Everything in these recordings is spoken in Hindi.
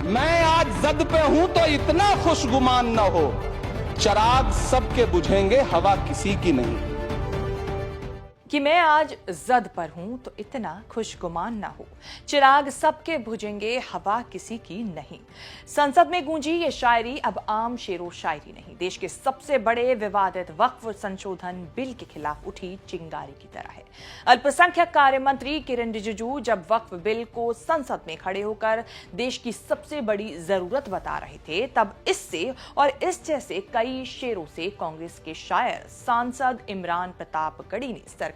मैं आज जद पे हूं तो इतना खुशगुमान न हो, चिराग सबके बुझेंगे हवा किसी की नहीं। कि मैं आज जद पर हूं तो इतना खुशगुमान ना हो, चिराग सबके बुझेंगे हवा किसी की नहीं। संसद में गूंजी ये शायरी अब आम शेरो शायरी नहीं, देश के सबसे बड़े विवादित वक्फ संशोधन बिल के खिलाफ उठी चिंगारी की तरह है। अल्पसंख्यक कार्य मंत्री किरण रिजिजू जब वक्फ बिल को संसद में खड़े होकर देश की सबसे बड़ी जरूरत बता रहे थे, तब इससे और इस जैसे कई शेरों से कांग्रेस के शायर सांसद इमरान प्रतापगढ़ी ने सरकार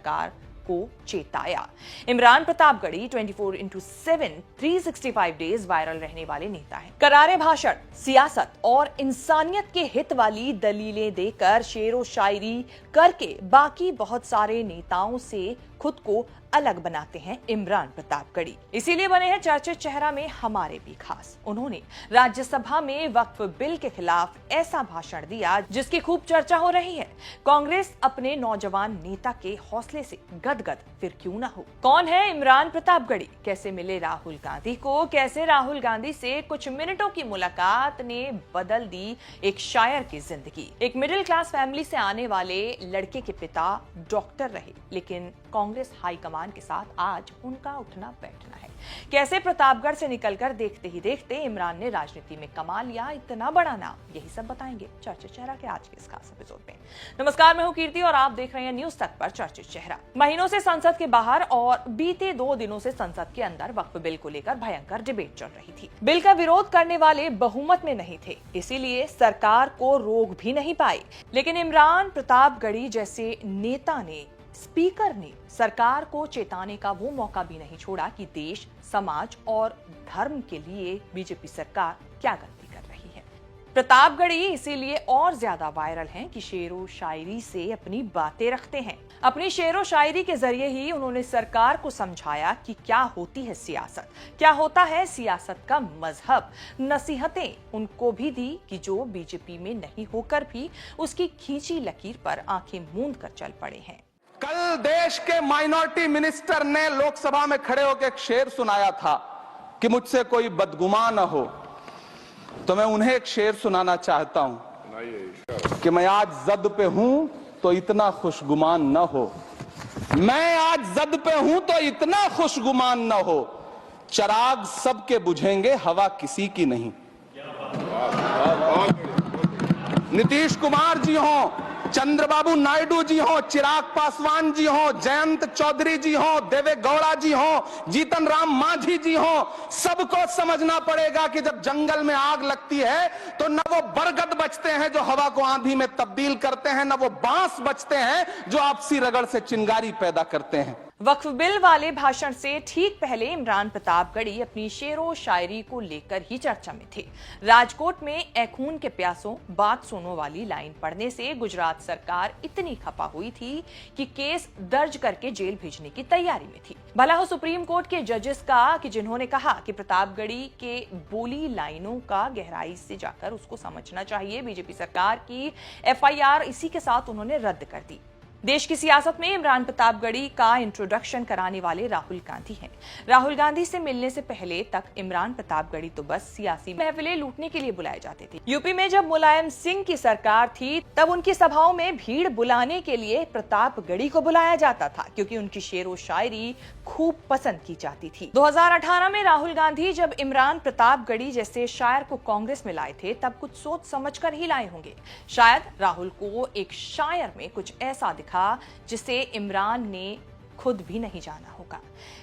को चेताया। इमरान प्रतापगढ़ी 24/7 365 डेज वायरल रहने वाले नेता हैं। करारे भाषण, सियासत और इंसानियत के हित वाली दलीलें देकर शेरो शायरी करके बाकी बहुत सारे नेताओं से खुद को अलग बनाते हैं इमरान प्रतापगढ़ी। इसीलिए बने हैं चर्चित चेहरा में हमारे भी खास। उन्होंने राज्यसभा में वक्फ बिल के खिलाफ ऐसा भाषण दिया जिसकी खूब चर्चा हो रही है। कांग्रेस अपने नौजवान नेता के हौसले से गदगद फिर क्यों ना हो। कौन है इमरान प्रतापगढ़ी, कैसे मिले राहुल गांधी को, कैसे राहुल गांधी से कुछ मिनटों की मुलाकात ने बदल दी एक शायर की जिंदगी। एक मिडिल क्लास फैमिली से आने वाले लड़के के पिता डॉक्टर रहे, लेकिन कांग्रेस हाईकमान के साथ आज उनका उठना बैठना है। कैसे प्रतापगढ़ से निकलकर देखते ही देखते इमरान ने राजनीति में कमा लिया इतना बड़ा नाम, यही सब बताएंगे चर्चित चेहरा के आज के इस खास एपिसोड में। नमस्कार, मैं हूं कीर्ति और आप देख रहे हैं न्यूज तक पर चर्चित चेहरा। महीनों से संसद के बाहर और बीते 2 दिनों से संसद के अंदर वक्फ बिल को लेकर भयंकर डिबेट चल रही थी। बिल का विरोध करने वाले बहुमत में नहीं थे, इसीलिए सरकार को रोक भी नहीं पाई। लेकिन इमरान प्रतापगढ़ी जैसे नेता ने, स्पीकर ने सरकार को चेताने का वो मौका भी नहीं छोड़ा कि देश, समाज और धर्म के लिए बीजेपी सरकार क्या गलती कर रही है। प्रतापगढ़ी इसीलिए और ज्यादा वायरल हैं कि शेरो शायरी से अपनी बातें रखते हैं। अपनी शेरो शायरी के जरिए ही उन्होंने सरकार को समझाया कि क्या होती है सियासत, क्या होता है सियासत का मजहब। नसीहतें उनको भी दी कि जो बीजेपी में नहीं होकर भी उसकी खींची लकीर पर आंखें मूंद कर चल पड़े हैं। कल देश के माइनॉरिटी मिनिस्टर ने लोकसभा में खड़े होकर एक शेर सुनाया था कि मुझसे कोई बदगुमान न हो, तो मैं उन्हें एक शेर सुनाना चाहता हूं कि मैं आज जद पे हूं तो इतना खुशगुमान न हो। मैं आज जद पे हूं तो इतना खुशगुमान न हो, चिराग सबके बुझेंगे हवा किसी की नहीं। नीतीश कुमार जी हों, चंद्रबाबू नायडू जी हो, चिराग पासवान जी हो, जयंत चौधरी जी हो, देवे गौड़ा जी हो, जीतन राम मांझी जी हो, सबको समझना पड़ेगा कि जब जंगल में आग लगती है तो न वो बरगद बचते हैं जो हवा को आंधी में तब्दील करते हैं, न वो बांस बचते हैं जो आपसी रगड़ से चिंगारी पैदा करते हैं। वक्फ बिल वाले भाषण से ठीक पहले इमरान प्रतापगढ़ी अपनी शेरो शायरी को लेकर ही चर्चा में थे। राजकोट में ए खून के प्यासों बात सुनो वाली लाइन पढ़ने से गुजरात सरकार इतनी खपा हुई थी कि केस दर्ज करके जेल भेजने की तैयारी में थी। भला हो सुप्रीम कोर्ट के जजेस का कि जिन्होंने कहा कि प्रतापगढ़ी के बोली लाइनों का गहराई से जाकर उसको समझना चाहिए। बीजेपी सरकार की FIR इसी के साथ उन्होंने रद्द कर दी। देश की सियासत में इमरान प्रतापगढ़ी का इंट्रोडक्शन कराने वाले राहुल गांधी हैं। राहुल गांधी से मिलने से पहले तक इमरान प्रतापगढ़ी तो बस सियासी महफिलें लूटने के लिए बुलाए जाते थे। यूपी में जब मुलायम सिंह की सरकार थी तब उनकी सभाओं में भीड़ बुलाने के लिए प्रतापगढ़ी को बुलाया जाता था, क्योंकि उनकी शेरो शायरी खूब पसंद की जाती थी। 2018 में राहुल गांधी जब इमरान प्रतापगढ़ी जैसे शायर को कांग्रेस में लाए थे तब कुछ सोच समझकर ही लाए होंगे। शायद राहुल को एक शायर में कुछ ऐसा दिखा जिसे इमरान ने खुद भी नहीं जाना होगा।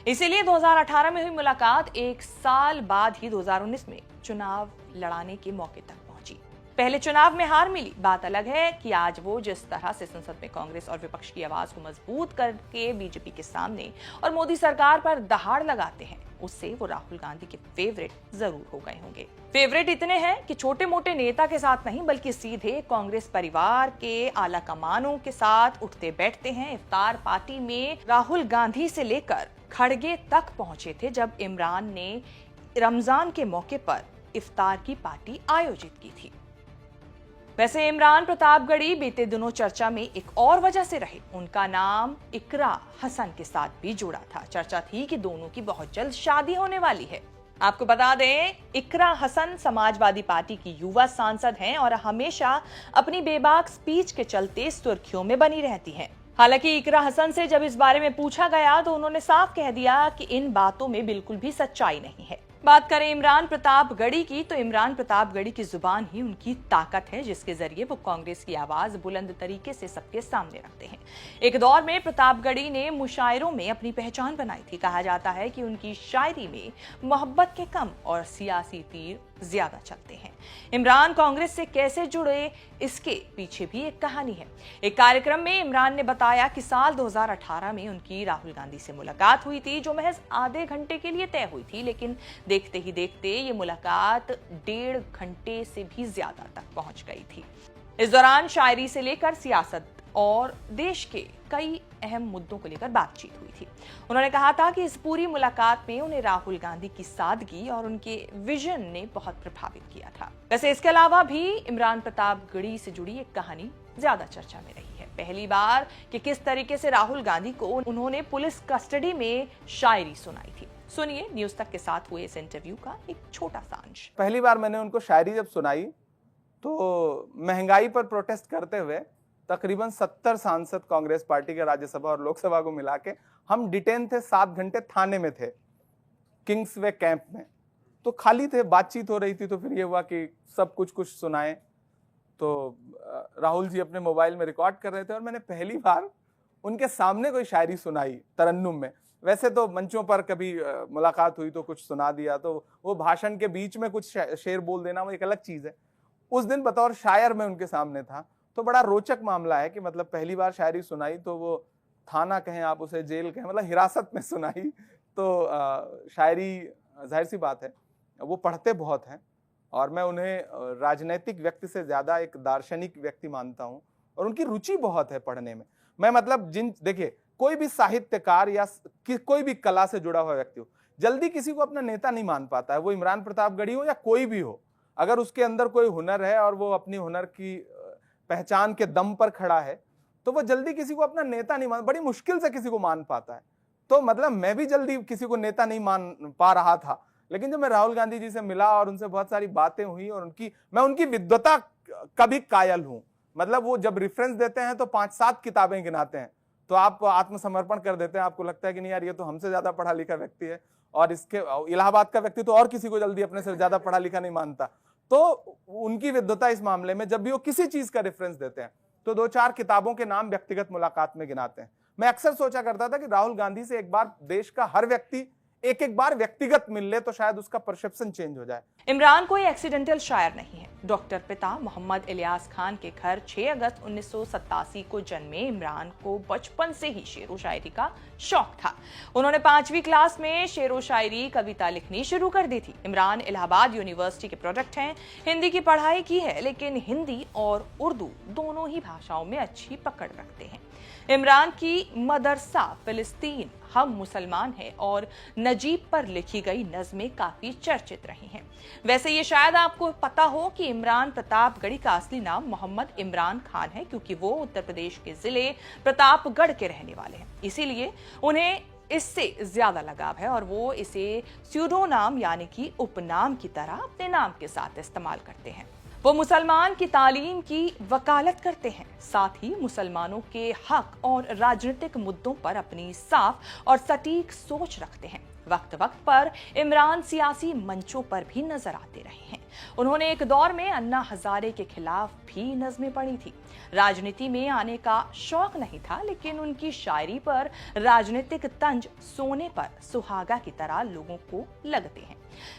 इसीलिए 2018 में हुई मुलाकात एक साल बाद ही 2019 में चुनाव लड़ाने के मौके तक पहुंची। पहले चुनाव में हार मिली, बात अलग है कि आज वो जिस तरह से संसद में कांग्रेस और विपक्ष की आवाज को मजबूत करके बीजेपी के सामने और मोदी सरकार पर दहाड़ लगाते हैं, उससे वो राहुल गांधी के फेवरेट जरूर हो गए होंगे। फेवरेट इतने हैं कि छोटे मोटे नेता के साथ नहीं बल्कि सीधे कांग्रेस परिवार के आला कमानों के साथ उठते बैठते हैं। इफ्तार पार्टी में राहुल गांधी से लेकर खड़गे तक पहुंचे थे जब इमरान ने रमजान के मौके पर इफ्तार की पार्टी आयोजित की थी। वैसे इमरान प्रतापगढ़ी बीते दिनों चर्चा में एक और वजह से रहे। उनका नाम इकरा हसन के साथ भी जुड़ा था। चर्चा थी कि दोनों की बहुत जल्द शादी होने वाली है। आपको बता दें, इकरा हसन समाजवादी पार्टी की युवा सांसद हैं और हमेशा अपनी बेबाक स्पीच के चलते सुर्खियों में बनी रहती हैं। हालांकि इकरा हसन से जब इस बारे में पूछा गया तो उन्होंने साफ कह दिया कि इन बातों में बिल्कुल भी सच्चाई नहीं है। बात करें इमरान प्रतापगढ़ी की, तो इमरान प्रतापगढ़ी की जुबान ही उनकी ताकत है, जिसके जरिए वो कांग्रेस की आवाज बुलंद तरीके से सबके सामने रखते हैं। एक दौर में प्रतापगढ़ी ने मुशायरों में अपनी पहचान बनाई थी। कहा जाता है कि उनकी शायरी में मोहब्बत के कम और सियासी तीर ज्यादा चलते हैं। इमरान कांग्रेस से कैसे जुड़े, इसके पीछे भी एक कहानी है। एक कार्यक्रम में इमरान ने बताया कि साल 2018 में उनकी राहुल गांधी से मुलाकात हुई थी, जो महज आधे घंटे के लिए तय हुई थी, लेकिन देखते ही देखते ये मुलाकात 1.5 घंटे से भी ज्यादा तक पहुंच गई थी। इस दौरान शायरी से लेकर सियासत और देश के कई अहम मुद्दों को लेकर बातचीत हुई थी। उन्होंने कहा था कि इस पूरी मुलाकात में उन्हें राहुल गांधी की सादगी और उनके विजन ने बहुत प्रभावित किया था। वैसे इसके अलावा भी इमरान प्रतापगढ़ी से जुड़ी एक कहानी ज्यादा चर्चा में रही है। पहली बार कि किस तरीके से राहुल गांधी को उन्होंने पुलिस कस्टडी में शायरी सुनाई थी। सुनिए न्यूज तक के साथ हुए इस इंटरव्यू का एक छोटा सा अंश। पहली बार मैंने उनको शायरी जब सुनाई तो महंगाई पर प्रोटेस्ट करते हुए तकरीबन 70 सांसद कांग्रेस पार्टी के राज्यसभा और लोकसभा को मिला के हम डिटेन थे, 7 घंटे थाने में थे, किंग्सवे कैंप में। तो खाली थे, बातचीत हो रही थी, तो फिर ये हुआ कि सब कुछ सुनाएं। तो राहुल जी अपने मोबाइल में रिकॉर्ड कर रहे थे और मैंने पहली बार उनके सामने कोई शायरी सुनाई तरन्नुम में। वैसे तो मंचों पर कभी मुलाकात हुई तो कुछ सुना दिया, तो वो भाषण के बीच में कुछ शेर बोल देना वो एक अलग चीज है। उस दिन बतौर शायर मैं उनके सामने था, तो बड़ा रोचक मामला है कि मतलब पहली बार शायरी सुनाई तो वो थाना कहें आप उसे, जेल कहें, मतलब हिरासत में सुनाई। तो शायरी जाहिर सी बात है वो पढ़ते बहुत हैं और मैं उन्हें राजनीतिक व्यक्ति से ज्यादा एक दार्शनिक व्यक्ति मानता हूं और उनकी रुचि बहुत है पढ़ने में। मैं मतलब देखिए कोई भी साहित्यकार या कोई भी कला से जुड़ा हुआ व्यक्ति हो, जल्दी किसी को अपना नेता नहीं मान पाता है। वो इमरान प्रतापगढ़ी हो या कोई भी हो, अगर उसके अंदर कोई हुनर है और वो अपनी हुनर की पहचान के दम पर खड़ा है तो वो जल्दी किसी को अपना नेता नहीं मान, बड़ी मुश्किल से किसी को मान पाता है। तो मतलब मैं भी जल्दी किसी को नेता नहीं मान पा रहा था, लेकिन जब मैं राहुल गांधी जी से मिला और उनसे बहुत सारी बातें हुई और मैं उनकी विद्वता का भी कायल हूं। मतलब वो जब रेफरेंस देते हैं तो 5-7 किताबें गिनाते हैं, तो आप आत्मसमर्पण कर देते हैं। आपको लगता है कि नहीं यार ये तो हमसे ज्यादा पढ़ा लिखा व्यक्ति है, और इसके इलाहाबाद का व्यक्ति तो और किसी को जल्दी अपने से ज्यादा पढ़ा लिखा नहीं मानता। तो उनकी विद्वता इस मामले में, जब भी वो किसी चीज का रेफरेंस देते हैं तो 2-4 किताबों के नाम व्यक्तिगत मुलाकात में गिनाते हैं। मैं अक्सर सोचा करता था कि राहुल गांधी से एक बार देश का हर व्यक्ति एक बार व्यक्तिगत मिल ले तो शायद उसका परसेप्शन चेंज हो जाए। इमरान कोई एक्सीडेंटल शायर नहीं है। डॉक्टर पिता मोहम्मद इलियास खान के घर 6 अगस्त 1987 को जन्मे इमरान को बचपन से ही शेरो शायरी का शौक था। उन्होंने 5वीं क्लास में शेरो शायरी कविता लिखनी शुरू कर दी थी। इमरान इलाहाबाद यूनिवर्सिटी के प्रोडक्ट हैं। हिंदी की पढ़ाई की है, लेकिन हिंदी और उर्दू दोनों ही भाषाओं में अच्छी पकड़ रखते हैं। इमरान की मदरसा फिलिस्तीन हम मुसलमान हैं और नजीब पर लिखी गई नज़में काफी चर्चित रही हैं। वैसे ये शायद आपको पता हो कि इमरान प्रतापगढ़ी का असली नाम मोहम्मद इमरान खान है, क्योंकि वो उत्तर प्रदेश के जिले प्रतापगढ़ के रहने वाले हैं। इसीलिए उन्हें इससे ज्यादा लगाव है और वो इसे स्यूडोनाम यानी कि उपनाम की तरह अपने नाम के साथ इस्तेमाल करते हैं। वो मुसलमान की तालीम की वकालत करते हैं, साथ ही मुसलमानों के हक और राजनीतिक मुद्दों पर अपनी साफ और सटीक सोच रखते हैं। वक्त वक्त पर इमरान सियासी मंचों पर भी नजर आते रहे हैं। उन्होंने एक दौर में अन्ना हजारे के खिलाफ भी नज़में पढ़ी थी। राजनीति में आने का शौक नहीं था, लेकिन उनकी शायरी पर राजनीतिक तंज सोने पर सुहागा की तरह लोगों को लगते हैं।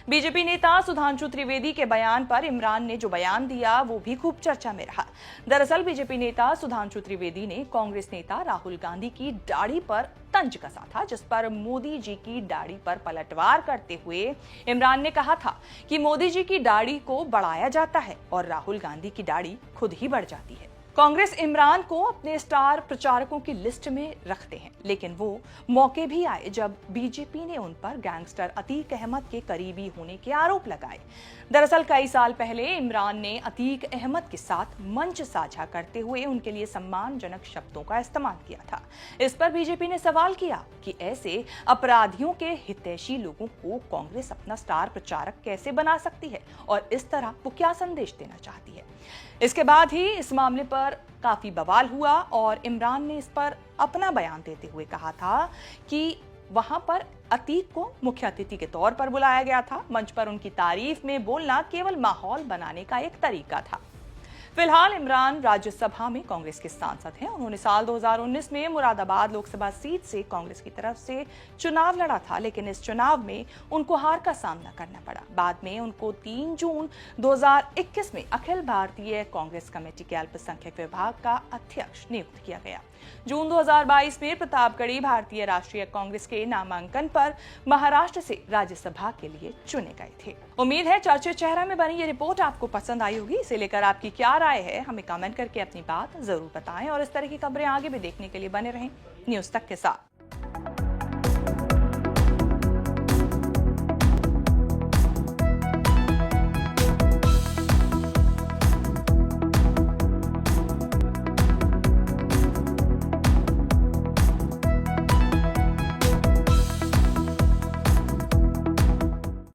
बीजेपी नेता सुधांशु त्रिवेदी के बयान पर इमरान ने जो बयान दिया वो भी खूब चर्चा में रहा। दरअसल बीजेपी नेता सुधांशु त्रिवेदी ने कांग्रेस नेता राहुल गांधी की दाढ़ी पर तंज कसा था, जिस पर मोदी जी की दाढ़ी पर पलटवार करते हुए इमरान ने कहा था कि मोदी जी की दाढ़ी को बढ़ाया जाता है और राहुल गांधी की दाढ़ी खुद ही बढ़ जाती है। कांग्रेस इमरान को अपने स्टार प्रचारकों की लिस्ट में रखते हैं, लेकिन वो मौके भी आए जब बीजेपी ने उन पर गैंगस्टर अतीक अहमद के करीबी होने के आरोप लगाए। दरअसल कई साल पहले इमरान ने अतीक अहमद के साथ मंच साझा करते हुए उनके लिए सम्मानजनक शब्दों का इस्तेमाल किया था। इस पर बीजेपी ने सवाल किया कि ऐसे अपराधियों के हितैषी लोगों को कांग्रेस अपना स्टार प्रचारक कैसे बना सकती है और इस तरह वो क्या संदेश देना चाहती है। इसके बाद ही इस मामले पर काफी बवाल हुआ और इमरान ने इस पर अपना बयान देते हुए कहा था कि वहां पर अतीक को मुख्य अतिथि के तौर पर बुलाया गया था। मंच पर उनकी तारीफ में बोलना केवल माहौल बनाने का एक तरीका था। फिलहाल इमरान राज्यसभा में कांग्रेस के सांसद हैं। उन्होंने साल 2019 में मुरादाबाद लोकसभा सीट से कांग्रेस की तरफ से चुनाव लड़ा था, लेकिन इस चुनाव में उनको हार का सामना करना पड़ा। बाद में उनको 3 जून 2021 में अखिल भारतीय कांग्रेस कमेटी के अल्पसंख्यक विभाग का अध्यक्ष नियुक्त किया गया। जून 2022 में प्रतापगढ़ी भारतीय राष्ट्रीय कांग्रेस के नामांकन पर महाराष्ट्र से राज्यसभा के लिए चुने गए थे। उम्मीद है चर्चित चेहरा में बनी ये रिपोर्ट आपको पसंद आई होगी। इसे लेकर आपकी क्या राय है, हमें कमेंट करके अपनी बात जरूर बताएं और इस तरह की खबरें आगे भी देखने के लिए बने रहें न्यूज़ तक के साथ।